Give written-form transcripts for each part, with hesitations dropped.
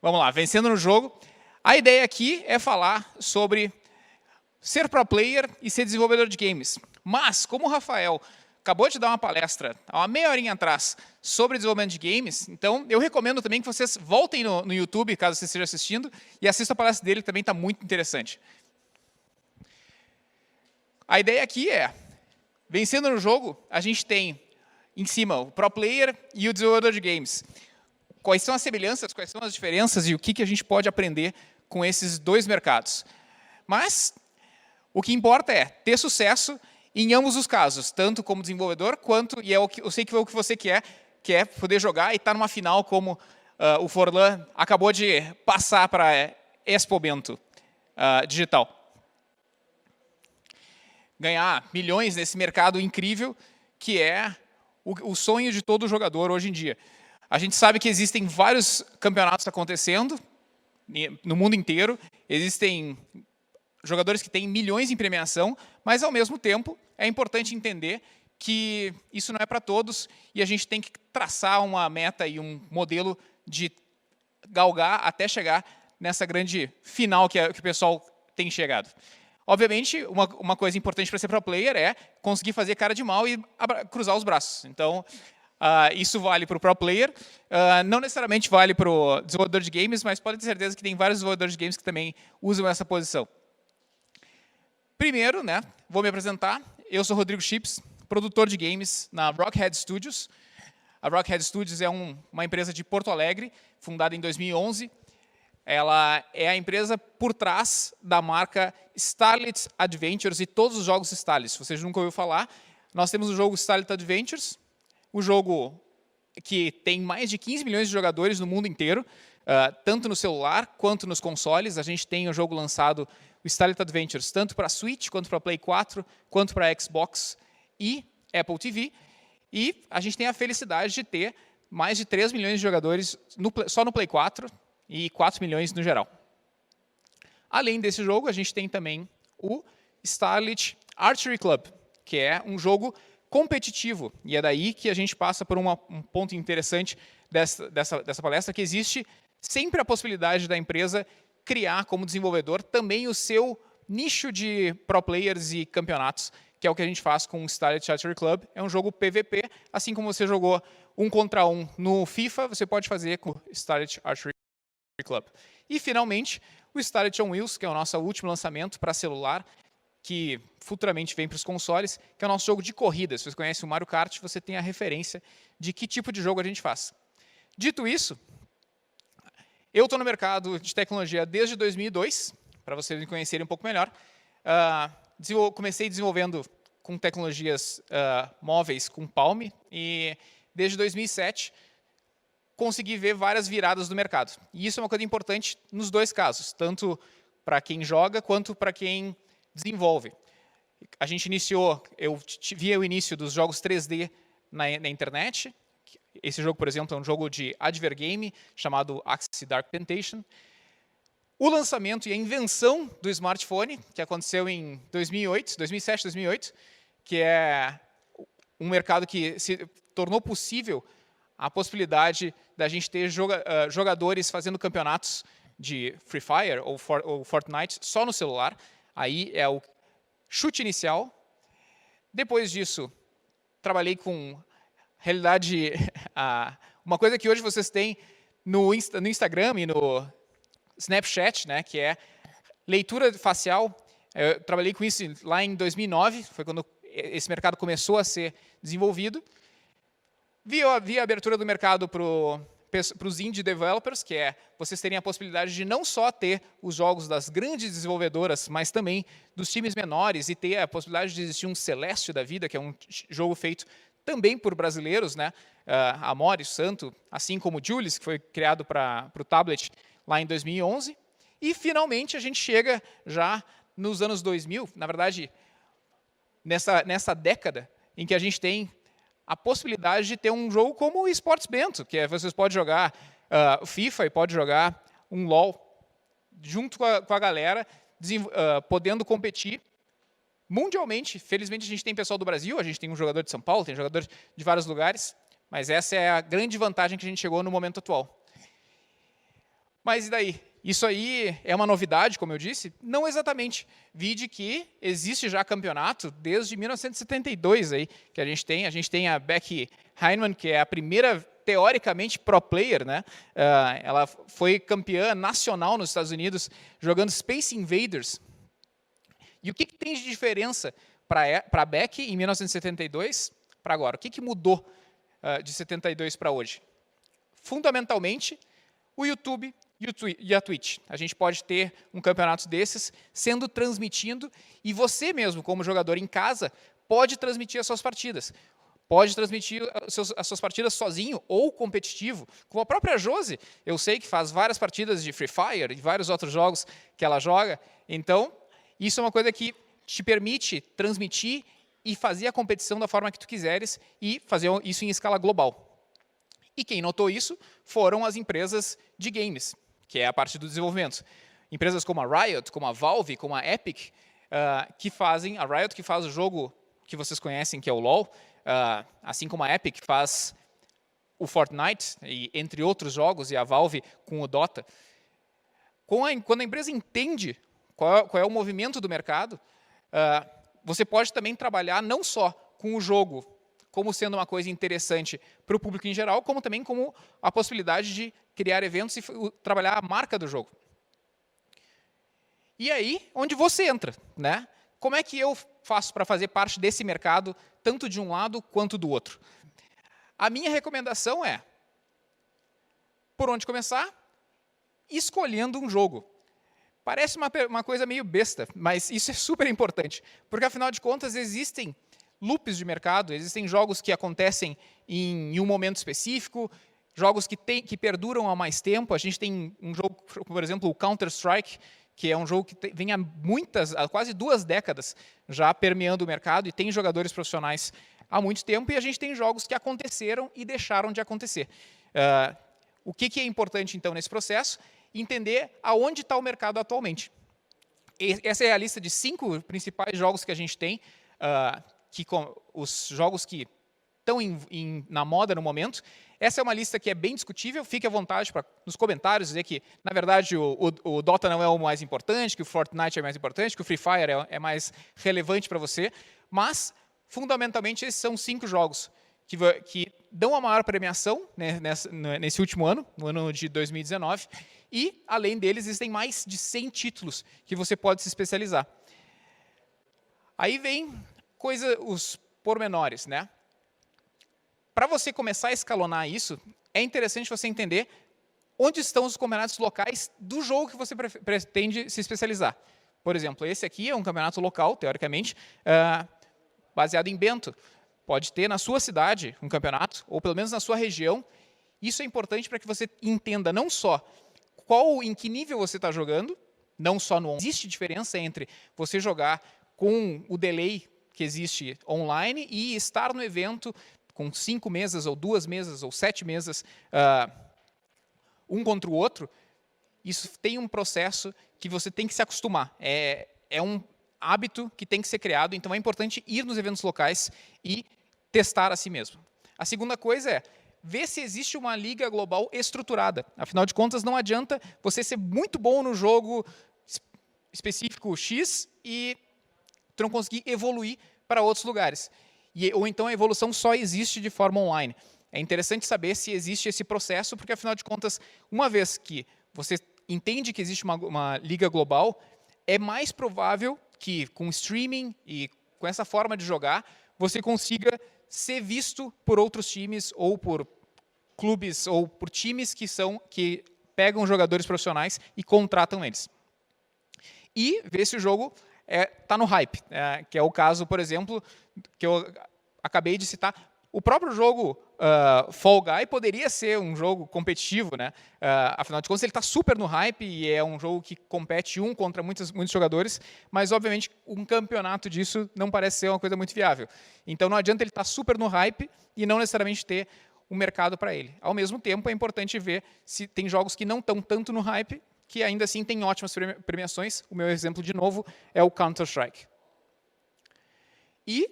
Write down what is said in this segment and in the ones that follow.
Vamos lá, vencendo no jogo. A ideia aqui é falar sobre ser pro player e ser desenvolvedor de games. Mas, como o Rafael acabou de dar uma palestra há uma meia horinha atrás sobre desenvolvimento de games, então eu recomendo também que vocês voltem no YouTube, caso você esteja assistindo, e assistam a palestra dele, que também está muito interessante. A ideia aqui é, vencendo no jogo, a gente tem em cima o pro player e o desenvolvedor de games. Quais são as semelhanças, quais são as diferenças e o que a gente pode aprender com esses dois mercados. Mas o que importa é ter sucesso em ambos os casos, tanto como desenvolvedor, quanto, e eu sei que é o que você quer, que é poder jogar e estar numa final como o Forlan acabou de passar para Expo Bento Digital. Ganhar milhões nesse mercado incrível, que é o sonho de todo jogador hoje em dia. A gente sabe que existem vários campeonatos acontecendo no mundo inteiro, existem jogadores que têm milhões em premiação, mas, ao mesmo tempo, é importante entender que isso não é para todos e a gente tem que traçar uma meta e um modelo de galgar até chegar nessa grande final que o pessoal tem chegado. Obviamente, uma coisa importante para ser pro player é conseguir fazer cara de mal e cruzar os braços. Então, isso vale para o pro player, não necessariamente vale para o desenvolvedor de games, mas pode ter certeza que tem vários desenvolvedores de games que também usam essa posição. Primeiro, vou me apresentar. Eu sou Rodrigo Chips, produtor de games na Rockhead Studios. A Rockhead Studios é uma empresa de Porto Alegre, fundada em 2011. Ela é a empresa por trás da marca Starlit Adventures e todos os jogos Starlit. Se você nunca ouviu falar, nós temos o jogo Starlit Adventures, o jogo que tem mais de 15 milhões de jogadores no mundo inteiro, tanto no celular quanto nos consoles. A gente tem o jogo lançado, o Starlit Adventures, tanto para Switch, quanto para Play 4, quanto para Xbox e Apple TV. E a gente tem a felicidade de ter mais de 3 milhões de jogadores só no Play 4 e 4 milhões no geral. Além desse jogo, a gente tem também o Starlit Archery Club, que é um jogo competitivo. E é daí que a gente passa por um ponto interessante dessa palestra, que existe sempre a possibilidade da empresa criar, como desenvolvedor, também o seu nicho de pro players e campeonatos, que é o que a gente faz com o Starlit Archery Club. É um jogo PVP, assim como você jogou 1 contra 1 no FIFA, você pode fazer com o Starlit Archery Club. E, finalmente, o Starlit on Wheels, que é o nosso último lançamento para celular, que futuramente vem para os consoles, que é o nosso jogo de corrida. Se você conhece o Mario Kart, você tem a referência de que tipo de jogo a gente faz. Dito isso, eu estou no mercado de tecnologia desde 2002, para vocês me conhecerem um pouco melhor. Comecei desenvolvendo com tecnologias móveis com Palm e, desde 2007, consegui ver várias viradas do mercado. E isso é uma coisa importante nos dois casos, tanto para quem joga quanto para quem desenvolve. A gente iniciou, eu vi o início dos jogos 3D na internet. Esse jogo, por exemplo, é um jogo de advergame chamado Axie Dark Temptation. O lançamento e a invenção do smartphone, que aconteceu em 2007, 2008, que é um mercado que se tornou possível a possibilidade da gente ter jogadores fazendo campeonatos de Free Fire ou Fortnite só no celular. Aí é o chute inicial. Depois disso, trabalhei com realidade... uma coisa que hoje vocês têm no Instagram e no Snapchat, que é leitura facial. Eu trabalhei com isso lá em 2009, foi quando esse mercado começou a ser desenvolvido. Vi a abertura do mercado para os indie developers, que é vocês terem a possibilidade de não só ter os jogos das grandes desenvolvedoras, mas também dos times menores, e ter a possibilidade de existir um Celeste da vida, que é um jogo feito também por brasileiros, Amori, Santo, assim como o Julius, que foi criado para o tablet lá em 2011. E, finalmente, a gente chega já nos anos 2000, na verdade, nessa década, em que a gente tem a possibilidade de ter um jogo como o Esportes Bento, que vocês podem jogar FIFA e pode jogar um LoL junto com a galera, podendo competir mundialmente. Felizmente, a gente tem pessoal do Brasil, a gente tem um jogador de São Paulo, tem jogador de vários lugares, mas essa é a grande vantagem que a gente chegou no momento atual. Mas e daí? Isso aí é uma novidade, como eu disse? Não exatamente. Vide que existe já campeonato desde 1972 aí, que a gente tem. A gente tem a Becky Heinemann, que é a primeira, teoricamente, pro player, né? Ela foi campeã nacional nos Estados Unidos, jogando Space Invaders. E o que tem de diferença para a Becky em 1972 para agora? O que mudou de 72 para hoje? Fundamentalmente, o YouTube e a Twitch. A gente pode ter um campeonato desses sendo transmitindo, e você mesmo, como jogador em casa, pode transmitir as suas partidas. Pode transmitir as suas partidas sozinho ou competitivo. Como a própria Josi, eu sei que faz várias partidas de Free Fire e vários outros jogos que ela joga. Então, isso é uma coisa que te permite transmitir e fazer a competição da forma que tu quiseres e fazer isso em escala global. E quem notou isso foram as empresas de games, que é a parte do desenvolvimento. Empresas como a Riot, como a Valve, como a Epic, que fazem, a Riot que faz o jogo que vocês conhecem, que é o LoL, assim como a Epic faz o Fortnite, e entre outros jogos, e a Valve com o Dota. Quando a empresa entende qual é o movimento do mercado, você pode também trabalhar não só com o jogo como sendo uma coisa interessante para o público em geral, como também como a possibilidade de criar eventos e trabalhar a marca do jogo. E aí, onde você entra, né? Como é que eu faço para fazer parte desse mercado, tanto de um lado quanto do outro? A minha recomendação é, por onde começar? Escolhendo um jogo. Parece uma coisa meio besta, mas isso é super importante, porque, afinal de contas, existem loops de mercado, existem jogos que acontecem em um momento específico, jogos que perduram há mais tempo. A gente tem um jogo, por exemplo, o Counter-Strike, que é um jogo que vem há quase 2 décadas já permeando o mercado e tem jogadores profissionais há muito tempo, e a gente tem jogos que aconteceram e deixaram de acontecer. O que é importante, então, nesse processo? Entender aonde está o mercado atualmente. Essa é a lista de 5 principais jogos que a gente tem, os jogos que estão na moda no momento. Essa é uma lista que é bem discutível, fique à vontade para nos comentários dizer que, na verdade, o Dota não é o mais importante, que o Fortnite é mais importante, que o Free Fire é mais relevante para você, mas, fundamentalmente, esses são 5 jogos que dão a maior premiação, né, nesse último ano, no ano de 2019, e, além deles, existem mais de 100 títulos que você pode se especializar. Aí vem os pormenores, né? Para você começar a escalonar isso, é interessante você entender onde estão os campeonatos locais do jogo que você pretende se especializar. Por exemplo, esse aqui é um campeonato local, teoricamente, baseado em Bento. Pode ter na sua cidade um campeonato, ou pelo menos na sua região. Isso é importante para que você entenda não só em que nível você está jogando, não só no online. Existe diferença entre você jogar com o delay que existe online e estar no evento com 5 mesas, ou 2 mesas, ou 7 mesas, um contra o outro. Isso tem um processo que você tem que se acostumar. É um hábito que tem que ser criado, então é importante ir nos eventos locais e testar a si mesmo. A segunda coisa é ver se existe uma liga global estruturada. Afinal de contas, não adianta você ser muito bom no jogo específico X e tu não conseguir evoluir para outros lugares. Ou então a evolução só existe de forma online. É interessante saber se existe esse processo, porque, afinal de contas, uma vez que você entende que existe uma liga global, é mais provável que, com streaming e com essa forma de jogar, você consiga ser visto por outros times, ou por clubes, ou por times que pegam jogadores profissionais e contratam eles. E ver se o jogo está no hype, que é o caso, por exemplo, que eu acabei de citar. O próprio jogo Fall Guy poderia ser um jogo competitivo, né? Afinal de contas, ele está super no hype e é um jogo que compete contra muitos jogadores, mas, obviamente, um campeonato disso não parece ser uma coisa muito viável. Então, não adianta ele estar super no hype e não necessariamente ter um mercado para ele. Ao mesmo tempo, é importante ver se tem jogos que não estão tanto no hype, que ainda assim tem ótimas premiações. O meu exemplo, de novo, é o Counter-Strike. E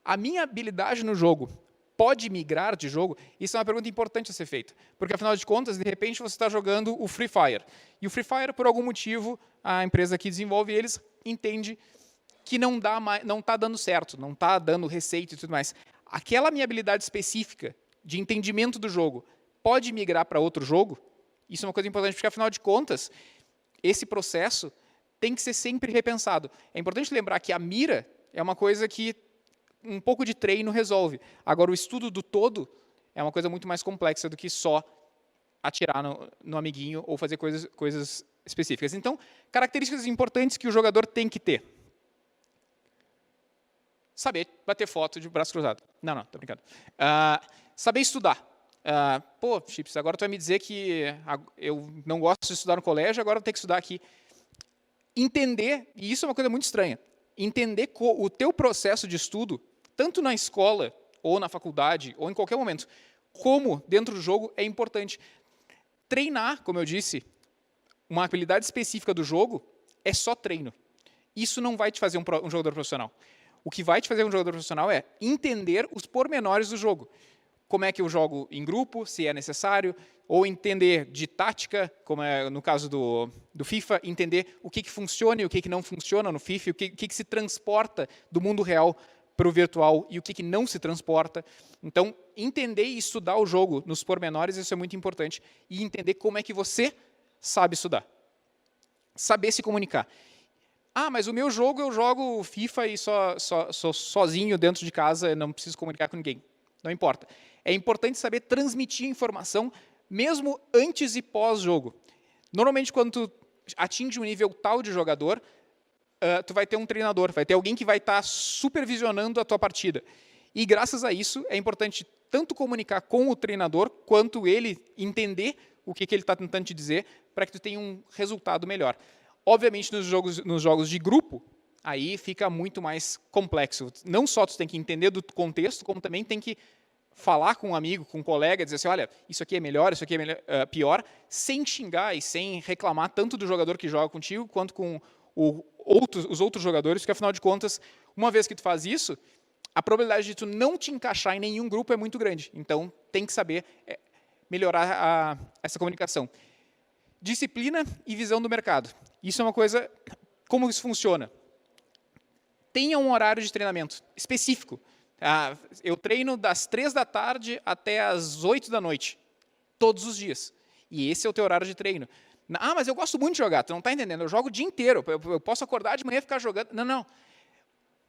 a minha habilidade no jogo pode migrar de jogo? Isso é uma pergunta importante a ser feita, porque, afinal de contas, de repente, você está jogando o Free Fire. E o Free Fire, por algum motivo, a empresa que desenvolve eles entende que não está dando certo, não está dando receita e tudo mais. Aquela minha habilidade específica de entendimento do jogo pode migrar para outro jogo? Isso é uma coisa importante, porque, afinal de contas, esse processo tem que ser sempre repensado. É importante lembrar que a mira é uma coisa que um pouco de treino resolve. Agora, o estudo do todo é uma coisa muito mais complexa do que só atirar no amiguinho ou fazer coisas específicas. Então, características importantes que o jogador tem que ter. Saber bater foto de braço cruzado. Não, estou brincando. Saber estudar. Pô, Chips, agora tu vai me dizer que eu não gosto de estudar no colégio, agora eu tenho que estudar aqui. Entender, e isso é uma coisa muito estranha, entender o teu processo de estudo, tanto na escola, ou na faculdade, ou em qualquer momento, como dentro do jogo, é importante. Treinar, como eu disse, uma habilidade específica do jogo, é só treino. Isso não vai te fazer um jogador profissional. O que vai te fazer um jogador profissional é entender os pormenores do jogo. Como é que eu jogo em grupo, se é necessário, ou entender de tática, como é no caso do FIFA, entender o que funciona e o que não funciona no FIFA, o que se transporta do mundo real para o virtual e o que não se transporta. Então, entender e estudar o jogo nos pormenores, isso é muito importante. E entender como é que você sabe estudar. Saber se comunicar. Mas o meu jogo, eu jogo FIFA e sou sozinho dentro de casa, não preciso comunicar com ninguém. Não importa. É importante saber transmitir informação, mesmo antes e pós-jogo. Normalmente, quando tu atinge um nível tal de jogador, tu vai ter um treinador, vai ter alguém que vai estar supervisionando a tua partida. E, graças a isso, é importante tanto comunicar com o treinador, quanto ele entender o que ele está tentando te dizer, para que tu tenha um resultado melhor. Obviamente, nos jogos de grupo, aí fica muito mais complexo. Não só tu tem que entender do contexto, como também tem que falar com um amigo, com um colega, dizer assim, olha, isso aqui é melhor, isso aqui é pior, sem xingar e sem reclamar tanto do jogador que joga contigo, quanto com os outros jogadores, porque, afinal de contas, uma vez que tu faz isso, a probabilidade de tu não te encaixar em nenhum grupo é muito grande. Então, tem que saber melhorar essa comunicação. Disciplina e visão do mercado. Isso é uma coisa... Como isso funciona? Tenha um horário de treinamento específico. Eu treino das 3 da tarde até as 8 da noite, todos os dias. E esse é o teu horário de treino. Mas eu gosto muito de jogar, tu não está entendendo. Eu jogo o dia inteiro, eu posso acordar de manhã e ficar jogando. Não.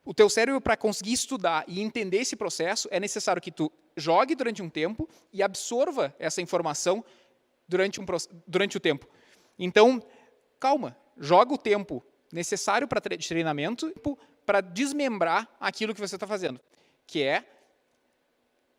O teu cérebro, para conseguir estudar e entender esse processo, é necessário que tu jogue durante um tempo e absorva essa informação durante o tempo. Então, calma, joga o tempo necessário para treinamento para desmembrar aquilo que você está fazendo, que é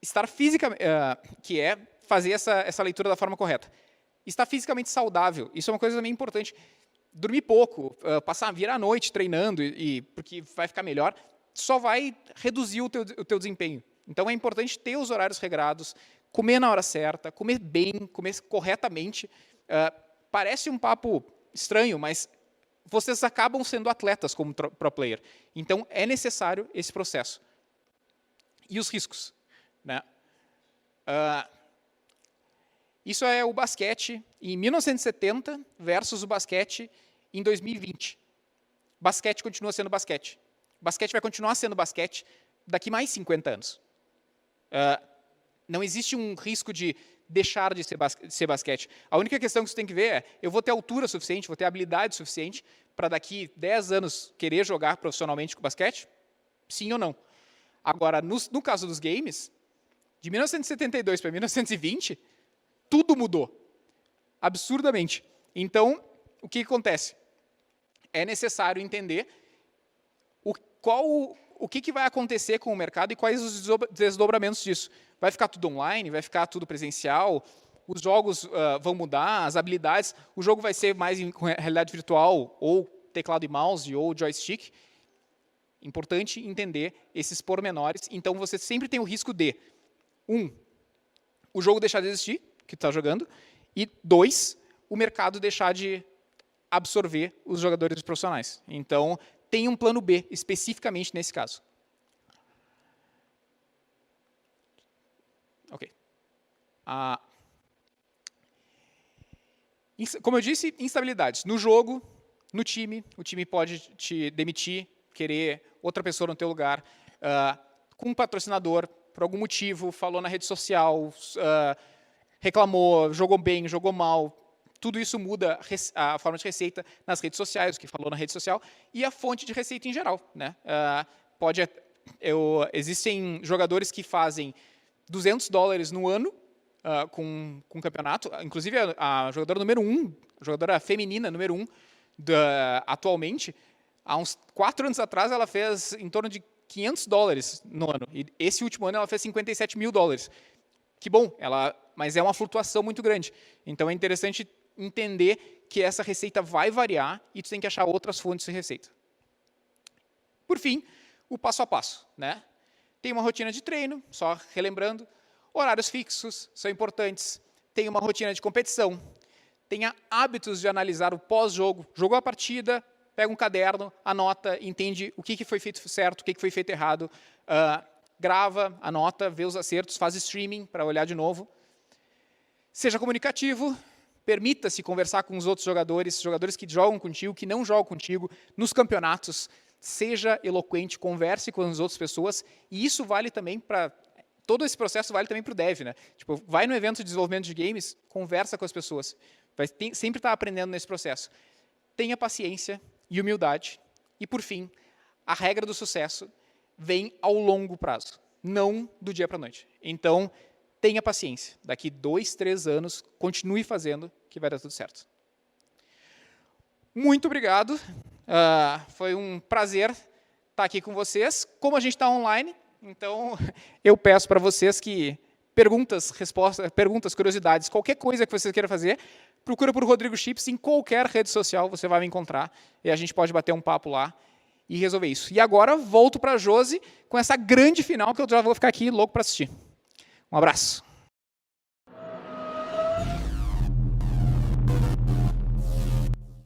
estar que é fazer essa leitura da forma correta. Estar fisicamente saudável, isso é uma coisa também importante. Dormir pouco, virar a noite treinando, porque vai ficar melhor, só vai reduzir o teu desempenho. Então, é importante ter os horários regrados, comer na hora certa, comer bem, comer corretamente. Parece um papo estranho, mas vocês acabam sendo atletas como pro player. Então, é necessário esse processo. E os riscos, né? Isso é o basquete em 1970 versus o basquete em 2020. Basquete continua sendo basquete. Basquete vai continuar sendo basquete daqui mais 50 anos. Não existe um risco de deixar de ser basquete. A única questão que você tem que ver é, eu vou ter altura suficiente, vou ter habilidade suficiente para daqui 10 anos querer jogar profissionalmente com basquete? Sim ou não? Agora, no caso dos games, de 1972 para 1920, tudo mudou. Absurdamente. Então, o que acontece? É necessário entender o que vai acontecer com o mercado e quais os desdobramentos disso. Vai ficar tudo online? Vai ficar tudo presencial? Os jogos vão mudar? As habilidades? O jogo vai ser mais com realidade virtual, ou teclado e mouse, ou joystick? Importante entender esses pormenores. Então, você sempre tem o risco de, o jogo deixar de existir, que está jogando, e 2, o mercado deixar de absorver os jogadores profissionais. Então, tem um plano B, especificamente nesse caso. Ok. Como eu disse, instabilidades. No jogo, no time, o time pode te demitir, querer outra pessoa no teu lugar, com um patrocinador, por algum motivo, falou na rede social, reclamou, jogou bem, jogou mal. Tudo isso muda a forma de receita nas redes sociais, o que falou na rede social, e a fonte de receita em geral, né? Existem jogadores que fazem $200 no ano com campeonato. Inclusive, a jogadora número 1, jogadora feminina número 1 atualmente, há uns 4 anos atrás, ela fez em torno de $500 no ano. E esse último ano ela fez $57 mil. Que bom, mas é uma flutuação muito grande. Então é interessante entender que essa receita vai variar e tu tem que achar outras fontes de receita. Por fim, o passo a passo, né? Tem uma rotina de treino, só relembrando, horários fixos são importantes, tem uma rotina de competição, tenha hábitos de analisar o pós-jogo, jogou a partida, pega um caderno, anota, entende o que foi feito certo, o que foi feito errado, grava, anota, vê os acertos, faz streaming para olhar de novo. Seja comunicativo, permita-se conversar com os outros jogadores que jogam contigo, que não jogam contigo, nos campeonatos, seja eloquente, converse com as outras pessoas, e isso vale também para... Todo esse processo vale também para o dev, né? Tipo, vai no evento de desenvolvimento de games, conversa com as pessoas. Vai sempre estar aprendendo nesse processo. Tenha paciência e humildade. E, por fim, a regra do sucesso vem ao longo prazo, não do dia para a noite. Então, tenha paciência. Daqui 2, 3 anos, continue fazendo, que vai dar tudo certo. Muito obrigado. Foi um prazer estar aqui com vocês. Como a gente está online, então eu peço para vocês que perguntas, curiosidades, qualquer coisa que você queira fazer, procura por Rodrigo Chips em qualquer rede social, você vai me encontrar e a gente pode bater um papo lá e resolver isso. E agora volto para a Josi com essa grande final que eu já vou ficar aqui louco para assistir. Um abraço.